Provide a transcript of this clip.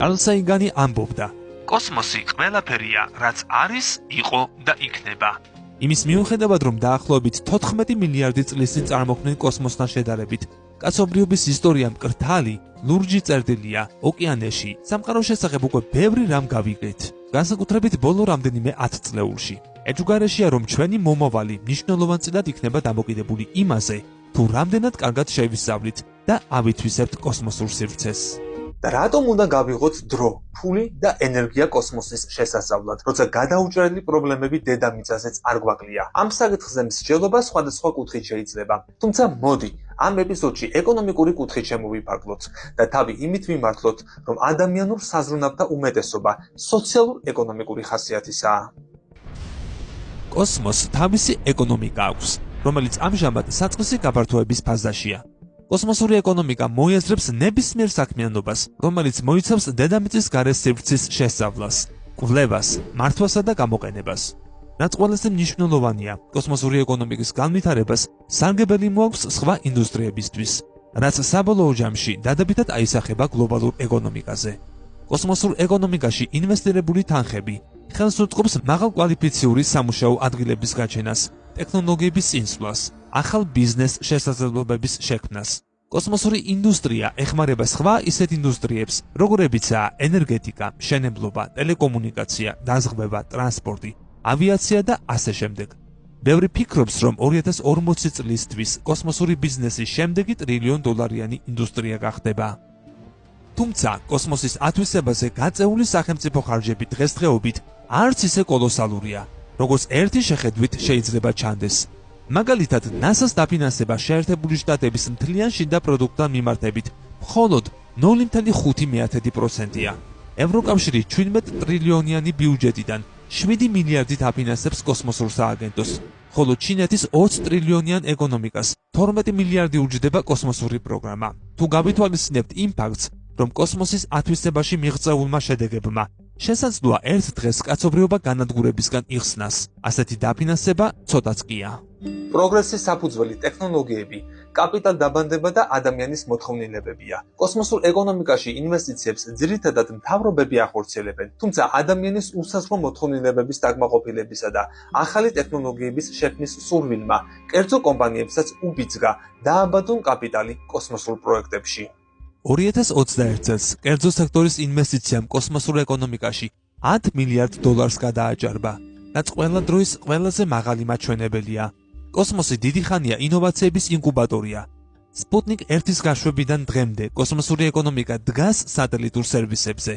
კარლ საიგანი ამბობდა: კოსმოსი ყველაფერია, რაც არის, იყო და იქნება. იმის მიუხედავად, რომ დაახლოებით 14 მილიარდი წლის წინ წარმოქმნილ კოსმოსთან შედარებით კაცობრიობის ისტორია მკრთალი, ლურჯი წერტილია ოკეანეში. სამყაროს შესახებ უკვე ბევრი რამ გავიგეთ, განსაკუთრებით ბოლო რამდენიმე 10 წლეულში. ეჭვგარეშეა, რომ ჩვენი მომავალი მნიშვნელოვანწილად იქნება დამოკიდებული იმაზე, თუ რამდენად კარგად შევისწავლით და ავითვისებთ კოსმოსურ სივრცეს. და რატომ უნდა გავიღოთ დრო, ფული და ენერგია კოსმოსის შესასწავლად, როცა გადაუჭრელი პრობლემები დედამიწაზეც არ გვაკლია? ამ საკითხზე მსჯელობა სხვადასხვა კუთხით შეიძლება. თუმცა მოდი, ამ ეპიზოდში ეკონომიკური კუთხით შემოვიფარგლოთ და თავი იმით ვიმართლოთ, რომ ადამიანურ საზრუნავთა უმეტესობა სოციალურ-ეკონომიკური ხასიათისაა. კოსმოსს თავისი ეკონომიკა აქვს, რომელიც ამჟამად საწყისი გაფართოების ფაზაშია. კოსმოსური ეკონომიკა მოიაზრებს ნებისმიერ საქმიანობას, რომელიც მოიცავს დედამიწის გარე სივრცის შესწავლას, კვლევას, მართვასა და გამოყენებას. რაც ყველაზე მნიშვნელოვანია, კოსმოსური ეკონომიკის განვითარებას სარგებელი მოაქვს სხვა ინდუსტრიებისთვის, რაც საბოლოო ჯამში დადებითად აისახება გლობალურ ეკონომიკაზე. კოსმოსურ ეკონომიკაში ინვესტირებული თანხები ხელს უწყობს მაღალკვალიფიციური სამუშაო ადგილების გაჩენას, ტექნოლოგიების წინსვლას, ახალ ბიზნეს შესაძლებლობების შექმნას. კოსმოსური ინდუსტრია ეხმარება სხვა ისეთ ინდუსტრიებს, როგორებიცაა ენერგეტიკა, მშენებლობა, ტელეკომუნიკაცია, დაზღვევა, ტრანსპორტი, ავიაცია და ასე შემდეგ. ბევრი ფიქრობს, რომ 2040 წლისთვის კოსმოსური ბიზნესი შემდეგი $1 ტრილიონიანი ინდუსტრია გახდება. თუმცა კოსმოსის ათვისებაზე გაწეული სახელმწიფო ხარჯები დღესდღეობით არც ისე კოლოსალურია, როგორც ერთი შეხედვით შეიძლება ჩანდეს. მაგალითად, NASA-ს დაფინანსება შეერთებული შტატების მთლიან შიდა პროდუქტთან მიმართებით მხოლოდ 0.5%-ია. ევროკავშირი 17 ტრილიონიანი ბიუჯეტიდან 7 მილიარდით აფინანსებს კოსმოსურ სააგენტოს, ხოლო ჩინეთის 20 ტრილიონიან ეკონომიკას 12 მილიარდი უჯდება კოსმოსური პროგრამა. თუ გავითვალისწინებთ იმ ფაქტს, რომ კოსმოსის ათვისებაში მიღწეულმა შედეგებმა შესაძლოა ერთ დღეს კაცობრიობა განადგურებისგან იხსნას, ასეთი დაფინანსება ცოტაც კია. პროგრესის საფუძველი ტექნოლოგიები, კაპიტალ დაბანდება და ადამიანის მოთხოვნილებებია. კოსმოსურ ეკონომიკაში ინვესტიციებს ძირითადად მთავრობები ახორციელებენ, თუმცა ადამიანის უსაზღვრო მოთხოვნილებების დაკმაყოფილებისა და ახალი ტექნოლოგიების შექმნის სურვილმა კერძო კომპანიებსაც უბიძგა დააბადონ კაპიტალი კოსმოსურ პროექტებში. 2021 წელს კერძო სექტორის ინვესტიციამ კოსმოსურ ეკონომიკაში $10 მილიარდ გადააჭარბა, რაც ყველა დროის ყველაზე მაღალი მაჩვენებელია. კოსმოსი დიდი ხანია ინოვაციების ინკუბატორია. სპუტნიკ 1-ის გაშვებიდან დღემდე კოსმოსური ეკონომიკა დგას სატელიტურ სერვისებზე.